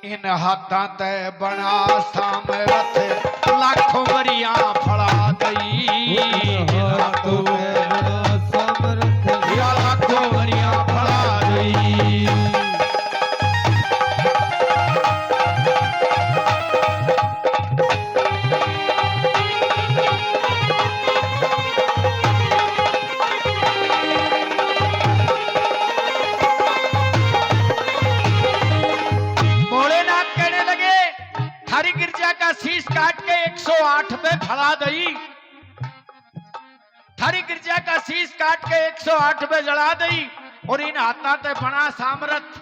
इन हाथां ते बना सामरथ लाखों वरियां फड़ा दई। इन हाथों ते बना सामरथ या लाखों वरियां फड़ा दई। शीश काट के 108 पे फड़ा दई। थारी गिरजा का शीश काट के 108 पे जला दई। और इन हाथा ते बना सामरथ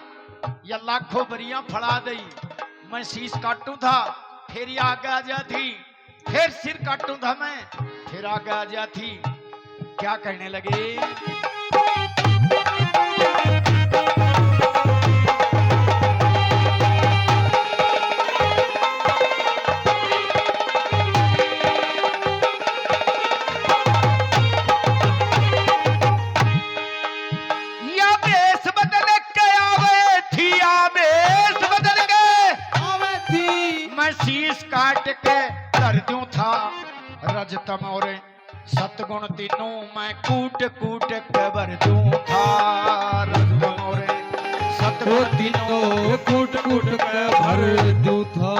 या लाखों बरियां फड़ा दई। मैं शीश काटूं था फिर ये आगे आ जाती, फिर सिर काटूं था मैं फिर आगे आ जाती। क्या कहने लगे? शीश काट के कर दूं था रजतम और सतगुण तीनों मैं कूट कूट के भर दूं था। रजतम और सतगुण तीनों कूट कूट के भर दूं था।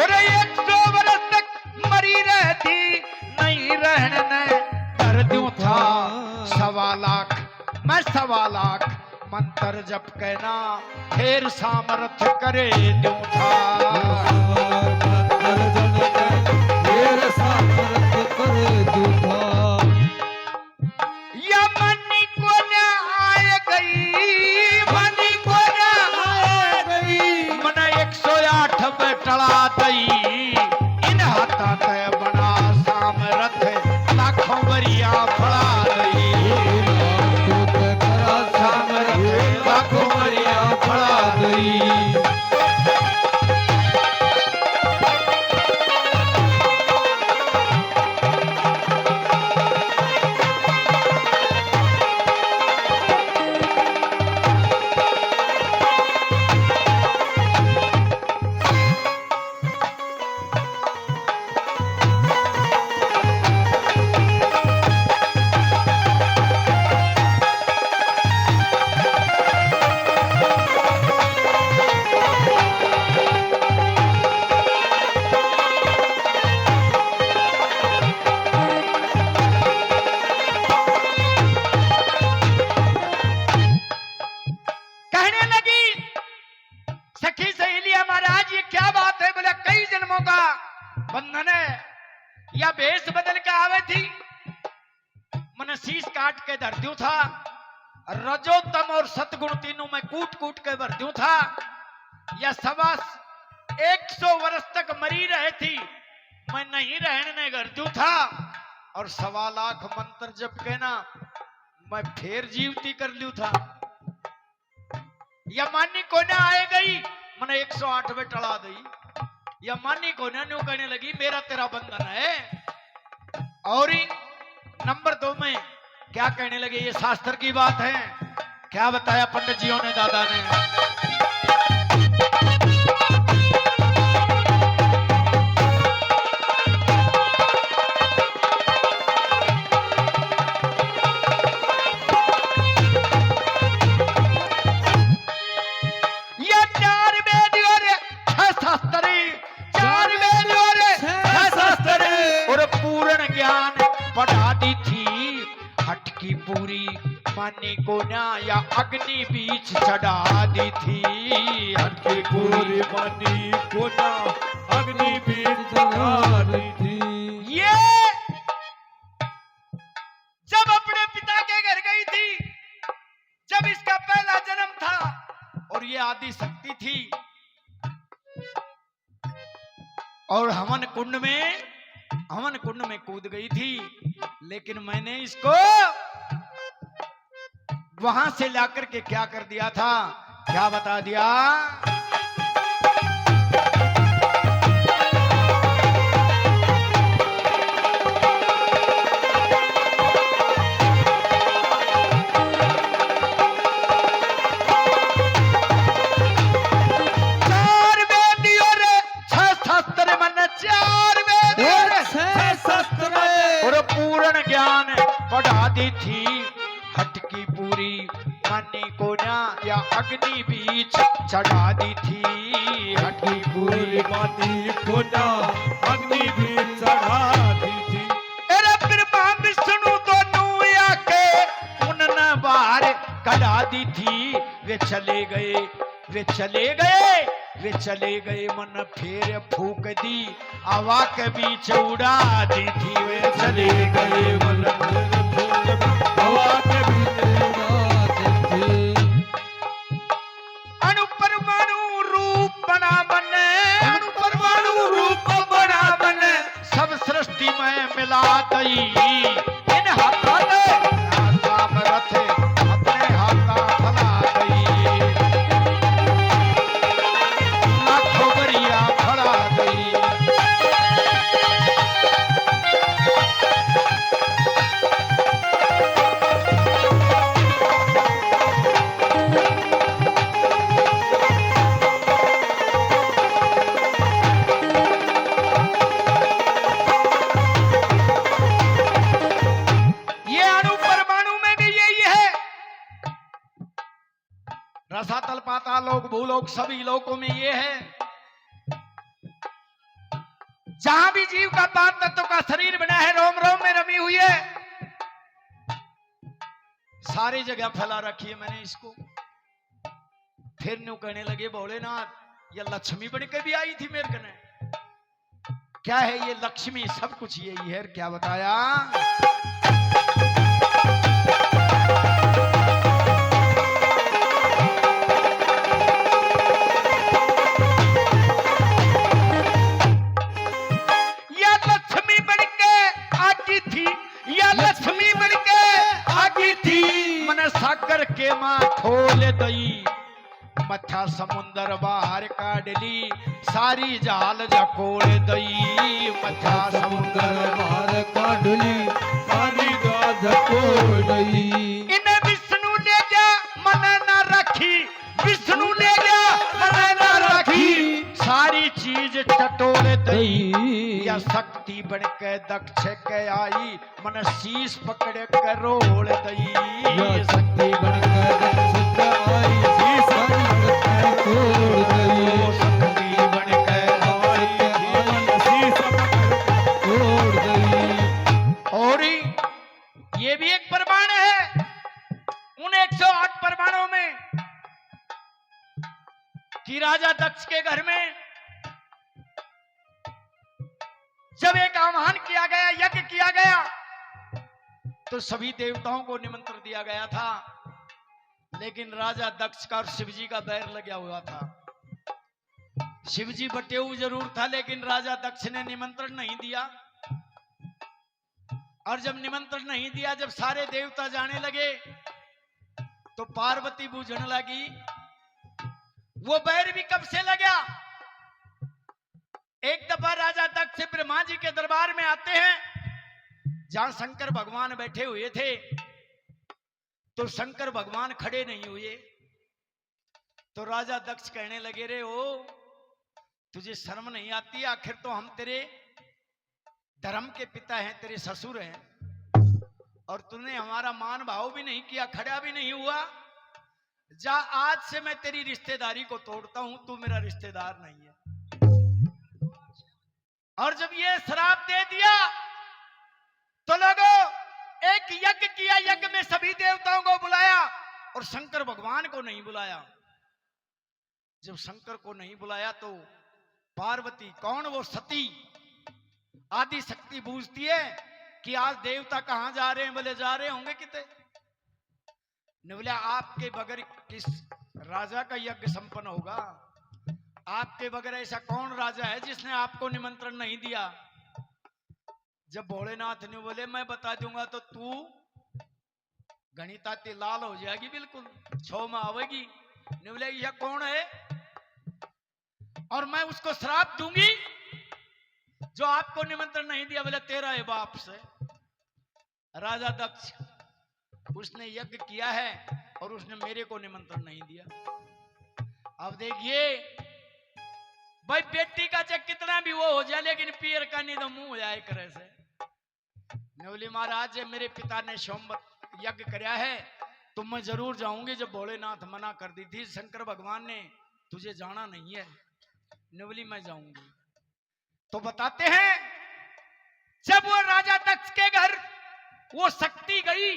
और 100 वर्ष तक मरी रहती नहीं रहने कर दूं था। 1.25 लाख मैं 1.25 लाख मंत्र जप कहना फिर सामर्थ करे दूं था। या मनी को न आए गई, मनी को न आए गई, मन 108 पे टला दई। इन हाथा ते बना सामरथ लाखों वरियां फड़ा दई। सामरथ लाखों वरियां फड़ा दई। बंधन है या भेष बदल के आवे थी। मन शीश काट के धर दूं था। रजोतम और सतगुण तीनों में कूट कूट के भर दूं था। या 100 वर्ष तक मरी रहे थी मैं नहीं रहने कर दूं था। और 1.25 लाख मंत्र जप के ना मैं फिर जीवती कर लूं था। या मानी को ना आए गई मैंने 108 में टला दी। या मानी को ना न्यू कहने लगी मेरा तेरा बंधन है। और नंबर 2 में क्या कहने लगे? ये शास्त्र की बात है। क्या बताया पंडित जियों ने, दादा ने? बढ़ा दी थी हटकी पूरी मानी को ना या अग्नि बीच चढ़ा दी थी। हटकी पूरी मानी को ना अग्नि बीच चढ़ा दी थी। ये जब अपने पिता के घर गई थी, जब इसका पहला जन्म था और ये आदि शक्ति थी और हवन कुंड में कूद गई थी। लेकिन मैंने इसको वहां से लाकर के क्या कर दिया था? क्या बता दिया? चले गए, वे चले गए, वे चले गए, मन फेर फूक दी, हवा के बीच उड़ा दी थी। वे चले गए, मन हवा के बीच उड़ा दी थी। अणुपरमाणु रूप बना बने, अणुपरमाणु रूप बना बने, सब सृष्टि में मिला गई। इन हाथों ने राम रथ अपने हाथा फैला गई, लाखों गरिया फैला गई। ये अणु परमाणु में भी यही है। रसातल पाताल लोक भूलोक सभी लोकों में ये है। जहां भी जीव का पांच तत्व का शरीर बना है, रोम रोम में रमी हुई है, सारी जगह फैला रखी है मैंने इसको। फिर न्यू कहने लगे भोलेनाथ ये लक्ष्मी बन के भी आई थी मेरे कने। क्या है ये लक्ष्मी? सब कुछ यही है। क्या बताया? या लक्ष्मी बन के आगी थी, या लक्ष्मी बन के आगी थी, मन सागर के मां खोल दई, मथा समुंदर बाहर काट ली, सारी जाल जकोड़ दई। मथा समुंदर बाहर काट ली, सारी जाल जकोड़ दई। इन्हें विष्णु ले गया मन न रखी, विष्णु ले गया मन न रखी, सारी चीज टटोल दई। या शक्ति बन के दक्ष के आई, मन शीश पकड़ के रोल दई। या शक्ति बन के दक्ष के आई, शीश तोड़ दई। शक्ति बन के आई, शीश तोड़ दई। और ये भी एक परमाणु है उन 108 परमाणुओं में कि राजा दक्ष के घर में जब एक आह्वान किया गया, यज्ञ किया गया, तो सभी देवताओं को निमंत्रण दिया गया था, लेकिन राजा दक्ष का और शिवजी का बैर लगा हुआ था। शिवजी बटेऊ जरूर था, लेकिन राजा दक्ष ने निमंत्रण नहीं दिया। और जब निमंत्रण नहीं दिया, जब सारे देवता जाने लगे, तो पार्वती बूझने लगी। वो बैर भी कब से लगा? एक दफा राजा दक्ष ब्रह्मा जी के दरबार में आते हैं, जहां शंकर भगवान बैठे हुए थे, तो शंकर भगवान खड़े नहीं हुए। तो राजा दक्ष कहने लगे, रे ओ तुझे शर्म नहीं आती? आखिर तो हम तेरे धर्म के पिता हैं, तेरे ससुर हैं, और तूने हमारा मान भाव भी नहीं किया, खड़ा भी नहीं हुआ। जा, आज से मैं तेरी रिश्तेदारी को तोड़ता हूं, तू मेरा रिश्तेदार नहीं है। और जब ये श्राप दे दिया, तो लोगों एक यज्ञ किया, यज्ञ में सभी देवताओं को बुलाया और शंकर भगवान को नहीं बुलाया। जब शंकर को नहीं बुलाया, तो पार्वती, कौन वो सती आदि शक्ति बूझती है कि आज देवता कहां जा रहे हैं? बोले जा रहे होंगे किते। ने बोला आपके बगैर किस राजा का यज्ञ संपन्न होगा? आपके बगैर ऐसा कौन राजा है जिसने आपको निमंत्रण नहीं दिया? जब भोलेनाथ ने बोले मैं बता दूंगा तो तू गणिताती लाल हो जाएगी, बिल्कुल छो में आवेगी। ने बोले यह कौन है? और मैं उसको श्राप दूंगी जो आपको निमंत्रण नहीं दिया। बोले तेरा है बाप से। राजा दक्ष, उसने यज्ञ किया है और उसने मेरे को निमंत्रण नहीं दिया। अब देखिए भाई, बेटी का चाहे कितना भी वो हो जाए, लेकिन पियर का नहीं तो मुंह हो जाए करे से। बोली महाराज मेरे पिता ने सोमवार यज्ञ कराया है, तो मैं जरूर जाऊंगी। जब भोलेनाथ मना कर दी थी, शंकर भगवान ने तुझे जाना नहीं है, ने बोली मैं जाऊंगी। तो बताते हैं जब वो राजा दक्ष के घर वो शक्ति गई,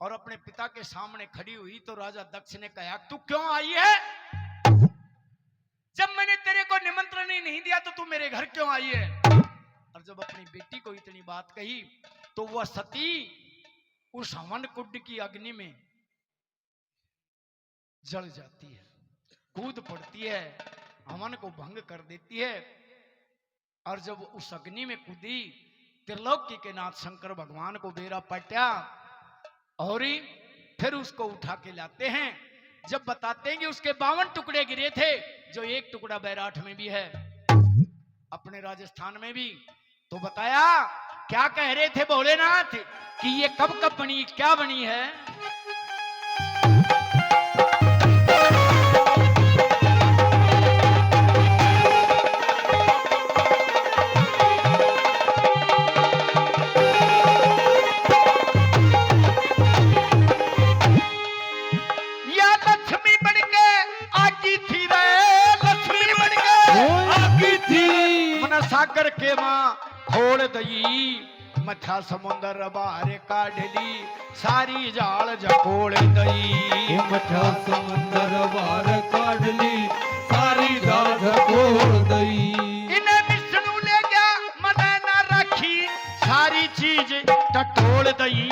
और अपने पिता के सामने खड़ी हुई तो राजा दक्ष ने कहा, तू क्यों आई है? जब मैंने तेरे को निमंत्रण ही नहीं दिया तो तू मेरे घर क्यों आई है? और जब अपनी बेटी को इतनी बात कही तो वह सती उस हवन कुंड की अग्नि में जल जाती है, कूद पड़ती है, हवन को भंग कर देती है। और जब उस अग्नि में कूदी, त्रिलोकी के नाथ शंकर भगवान को बेरा पट्या और फिर उसको उठा के लाते हैं। जब बताते हैं कि उसके 52 टुकड़े गिरे थे, जो एक टुकड़ा बैराठ में भी है, अपने राजस्थान में भी। तो बताया, क्या कह रहे थे भोलेनाथ कि ये कब कब बनी, क्या बनी है? सागर के मां खोल दई, मथा समुंदर बाहर काढ़ ली, सारी जाल झकोड़ दई। मथा समुंदर बाहर काढ़ ली, सारी जाल झकोड़ दई। इन्हें विष्णु ले गया, मने न रखी, सारी चीज टटोल दई।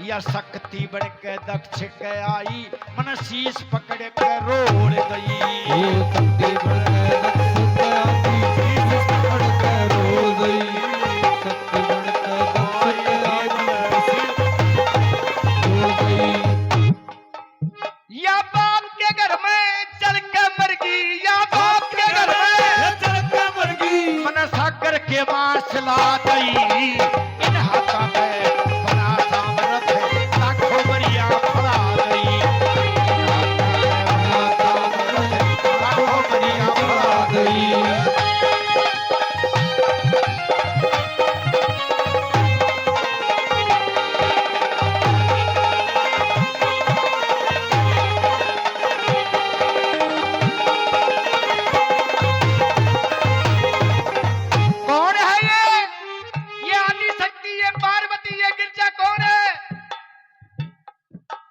या शक्ति बढ़ के दक्ष के आई, मन शीश पकड़ के रोल दई। शक्ति बढ़ के दक्ष के आई, शीश पकड़ के रोल दई। शक्ति बढ़ के दक्ष के आई, शीश रोल दई। या बाप के घर में चल के मर गई, या बाप के घर में चल के मर गई। मन सागर के बांस ला दई। इन हाथा में बना सामरथ, लाखों बरिया फड़ा दई। लाखों बरिया फड़ा दई।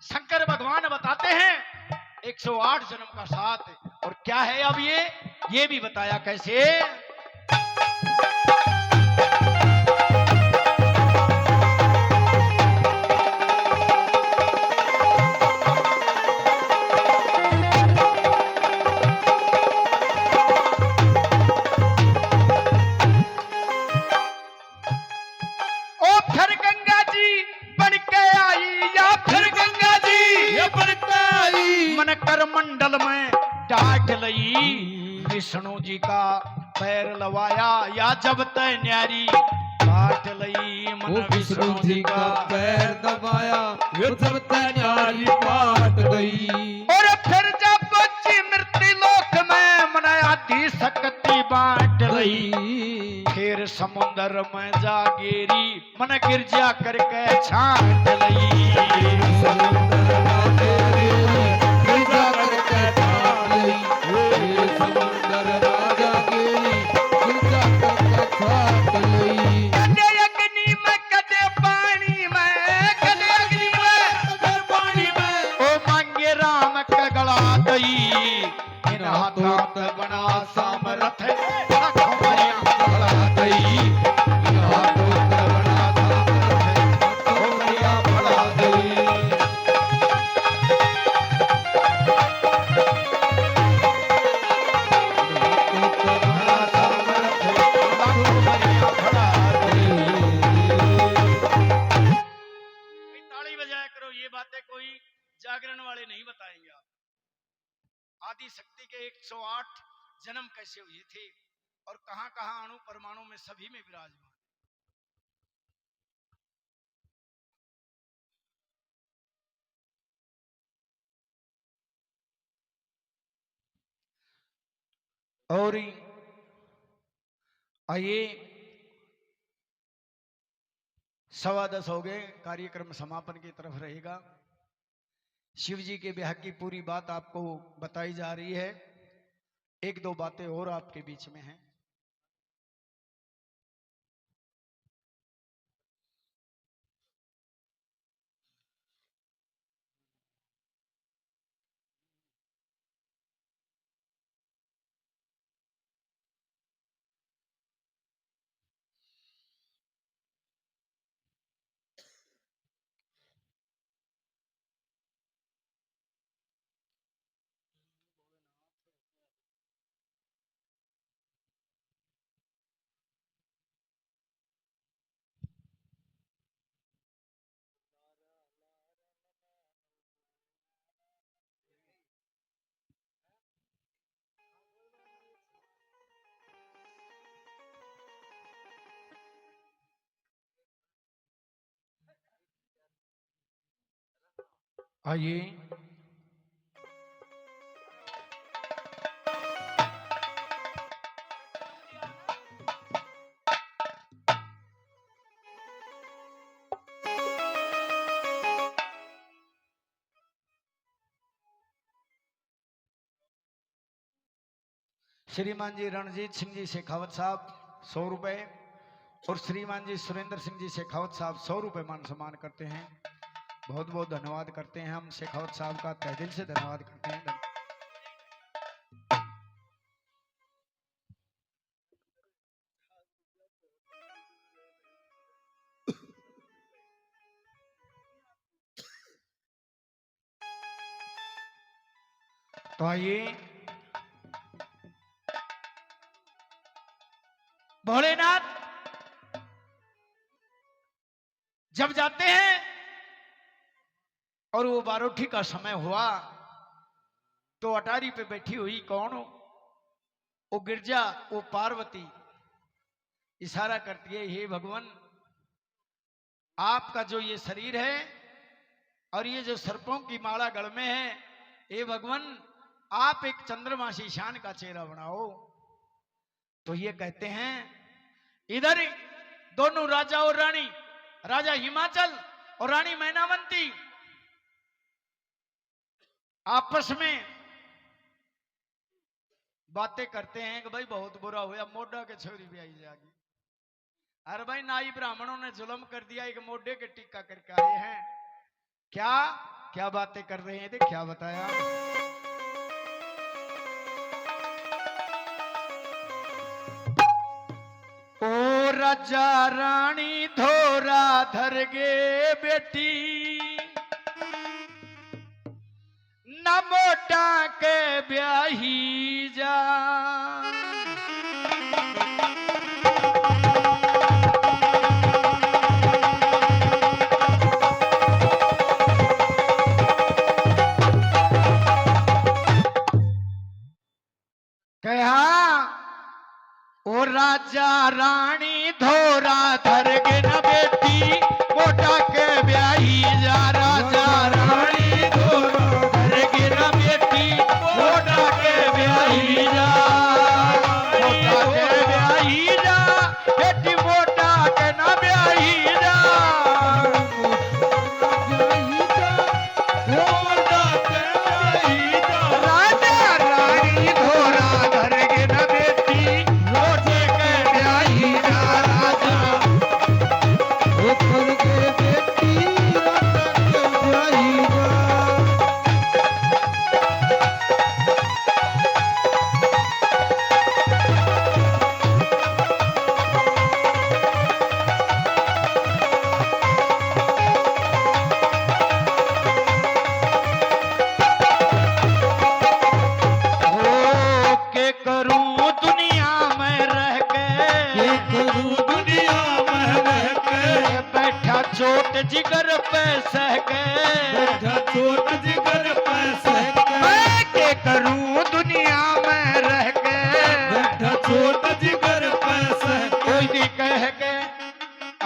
शंकर भगवान बताते हैं 108 जन्म का साथ। और क्या है अब ये भी बताया कैसे। ओ फिर गंगा जी बन के आई, या फिर गंगा जी मन कर मंडल में डाट लई। विष्णु जी का पैर लवाया, या जब तय न्यारी काट लई। मन विष्णु जी का पैर दबाया, जब तक न्यारी काट गई। और फिर जब बच्ची मृत्यु लोक में मन आदि शक्ति बांट लई। फिर समुद्र में जा गिरी, मन गिरजा करके छाट लई। इन हाथों पे बना सामरथ, लाखों बरिया फड़ा दई। इन हाथों पे बना सामरथ, लाखों बरिया फड़ा दई। बना सामरथ, लाखों बरिया फड़ा दई। ताली बजाया करो, ये बातें कोई जागरण वाले नहीं बताएंगे आप। आदि शक्ति के 108 जन्म कैसे हुए थे और कहां कहां अणु परमाणु में सभी में विराजमान। और आइए 10:15 हो गए, कार्यक्रम समापन की तरफ रहेगा। शिव जी के ब्याह की पूरी बात आपको बताई जा रही है। एक दो बातें और आपके बीच में हैं। आइए श्रीमान जी रणजीत सिंह जी शेखावत साहब 100 रुपए और श्रीमान जी सुरेंद्र सिंह जी शेखावत साहब 100 रुपए मान सम्मान करते हैं। बहुत बहुत धन्यवाद करते हैं हम शेखावत साहब का तहे दिल से धन्यवाद करते हैं। तो आइए भोलेनाथ जब जाते हैं और वो बारोठी का समय हुआ तो अटारी पे बैठी हुई कौन हो? वो गिरजा, वो पार्वती इशारा करती है, हे भगवान आपका जो ये शरीर है और ये जो सर्पों की माला गढ़ में है, हे भगवान आप एक चंद्रमासी शान का चेहरा बनाओ। तो ये कहते हैं इधर दोनों राजा और रानी, राजा हिमाचल और रानी मैनावंती आपस में बातें करते हैं कि भाई बहुत बुरा हुआ, मोडा के छोरी भी आई जाएगी। अरे भाई नाई ब्राह्मणों ने जुल्म कर दिया, एक मोडे के टीका करके आए हैं। क्या क्या बातें कर रहे हैं थे, क्या बताया? ओ राजा रानी धोरा धर गे बेटी, न मोटा के ब्याही जा। ओ राजा रानी धोरा धर गे न बेटी, मोटा के ब्याही जा। राजा रानी धोरा धर गे न बेटी, मोटा के ब्याही जा। मोटा के ब्याही जा बेटी, मोटा के न ब्याही जा। मोटा के ब्याही जा। राजा रानी धोरा धर गे न बेटी, मोटे के ब्याही जा। राजा धर के बेटी, मोटा के ब्याही जा। हो के करूं दुनिया में रह के, ये करूं दुनिया में रह के, बैठा चोट जिगर पे सह के। बैठा चोट जिगर पे सह के, मैं के करूं दुनिया में रह के, बैठा चोट जिगर पे सह के। कोई भी कह के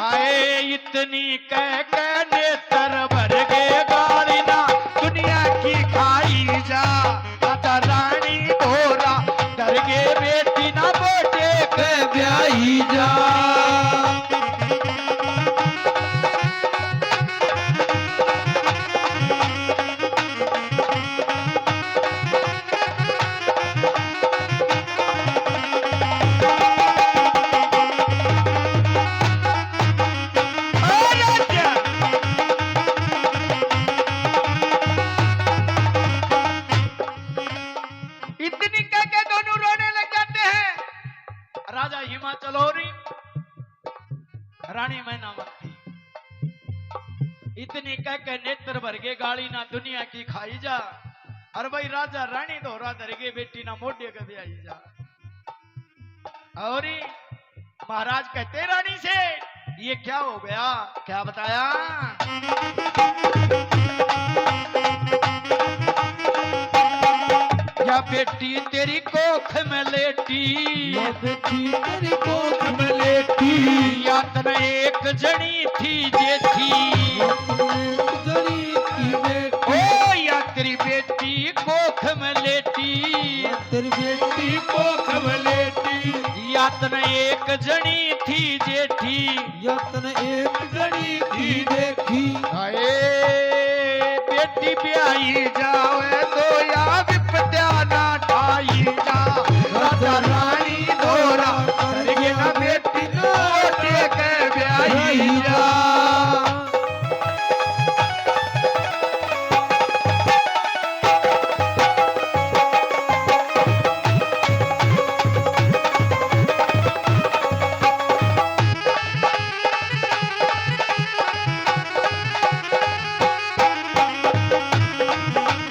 आए इतनी कह के नेत्र भर गे गाली ना दुनिया की खाई जा। राजा रानी धोरा डर गे बेटी, ना मोटे के ब्याही जा। इतनी कह के दोनों रोने लग जाते हैं। राजा हिमाचल हो रही, रानी मैनावती इतनी कह के नेत्र भर के गाड़ी ना दुनिया की खाई जा। अरे भाई राजा रानी धोरा धर के बेटी, ना मोटे के ब्याही जा। और महाराज कहते रानी से ये क्या हो गया, क्या बताया? या बेटी तेरी कोख में लेटी, ये बेटी तेरी कोख में लेटी, या तने एक जनी थी जेठी। ये जड़ी की बेटी, ओ यातन एक जनी थी जेठी, यतन एक जनी थी देखी, हाय बेटी ब्याही जावे तो या विपत्या ना ठाई जा, राजा रानी धोरा करके ना बेटी मोटे के ब्याही जा।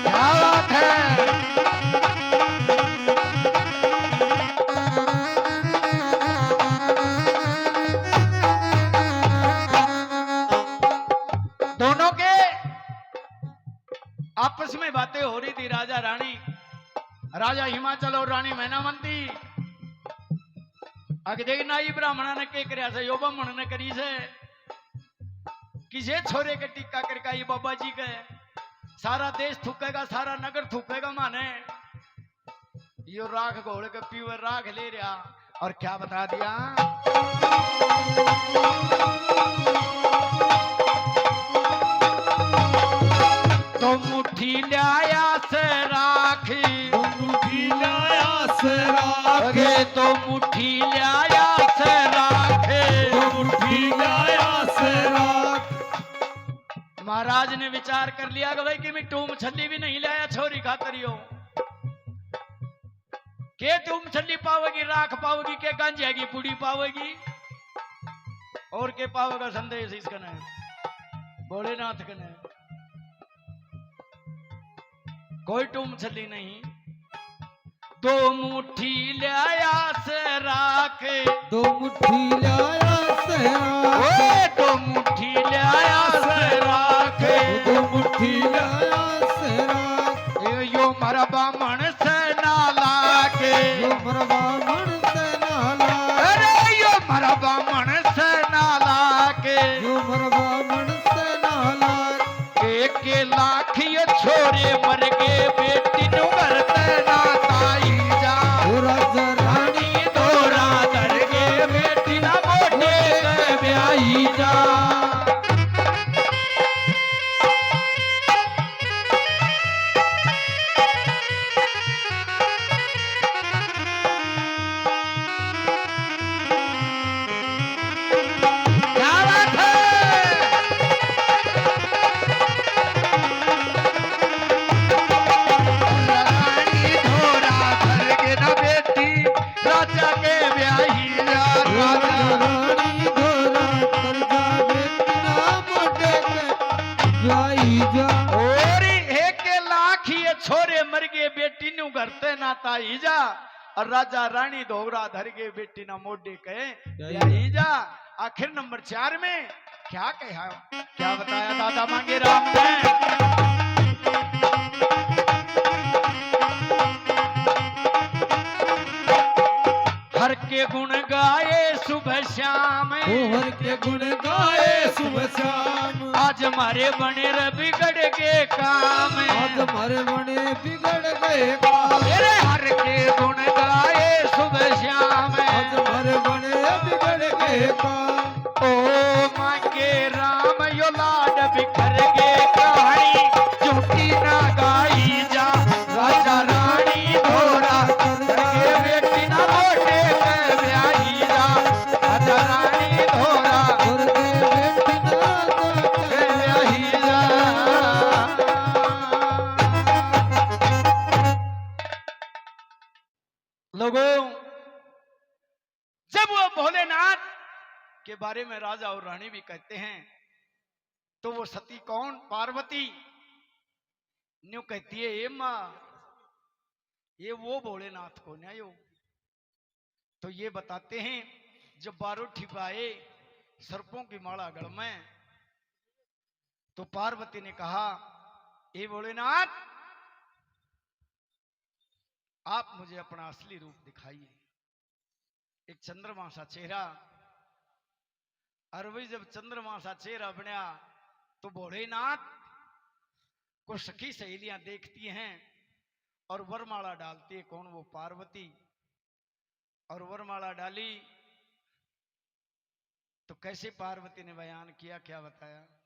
क्या बात है? दोनों के आपस में बातें हो रही थी। राजा रानी, राजा हिमाचल और रानी मैनावंती अग देखना ही ब्राह्मण ने के करया से, यो ब्राह्मण ने करी से किसे छोरे के टिक्का करका ये बाबा जी के सारा देश थूकेगा, सारा नगर थूकेगा माने। यो राख घोल के पीवे राख ले रहा और क्या बता दिया, तो मुट्ठी लाया से राखी, मुट्ठी लाया से राखे, अगे तो मुट्ठी लाया से राखे, मुट्ठी लाया से राख। महाराज ने विचार कर लिया कि भाई कि मैं टूम छल्ली भी नहीं लाया छोरी खातरियो, के टूम छल्ली पावेगी, राख पावेगी, के गांजेगी पूड़ी पावेगी और के पावेगा संदेश इसका नहीं भोलेनाथ का नहीं, कोई टूम छल्ली नहीं। दो मुट्ठी लाया से राख, दो मुट्ठी लाया से राख, ओए दो मुट्ठी लाया से राख, दो मुट्ठी लाया से राख। यो मरा बामण से नाला के, यो मरवा मन से नाला, अरे यो मरा बामण से नाला के, यो मरवा मन से नाला। एक लाख ये छोरे मर गए बेटी नु करते ना ताई जा, ओ राजा रानी धोरा धर के बेटी ना मोटे के ब्याही जा। क्या बात है? रानी धोरा धर के ना बेटी राजा के ब्याही जा, राजा राजा रानी धोरा कर जावे ना मोटे के ब्याही जा। और एक लाख ये छोरे मर गए बेटी नु करते ना ताई जा, और राजा रानी धोरा धर के बेटी ना मोटे कहे ब्याही जा। आखिर नंबर 4 में क्या कहा, क्या बताया दादा मांगे राम ने, हर के गुण गाए सुबह शाम, ओ हर के गुण गाए सुबह शाम, आज हमारे बने रे बिगड़ के काम, आज हमारे बने बिगड़ गए काम। मेरे हर के गुण गाए सुबह शाम, आज हमारे बने बिगड़ गए काम। ओ मांगे राम यो लाड बिखर गे कहानी झूठी ना गाई जा, राजा रानी धोरा करके बेटी ना मोटे के ब्याही जा, राजा रानी धोरा और दे बेटी ना के ब्याही जा। लोगों, जब वो भोलेनाथ के बारे में राजा और रानी भी कहते हैं तो वो सती कौन, पार्वती न्यू कहती है, ए मां ये वो भोलेनाथ को न्यायो। तो ये बताते हैं जब 12 ठिपाए सर्पों की माला गढ़ में, तो पार्वती ने कहा, ए भोलेनाथ आप मुझे अपना असली रूप दिखाइए। एक चंद्रमा सा चेहरा, और वही जब चंद्रमा सा चेहरा बनया तो भोलेनाथ को सखी सहेलियां देखती हैं और वरमाला डालती है। कौन? वो पार्वती। और वरमाला डाली तो कैसे पार्वती ने बयान किया, क्या बताया?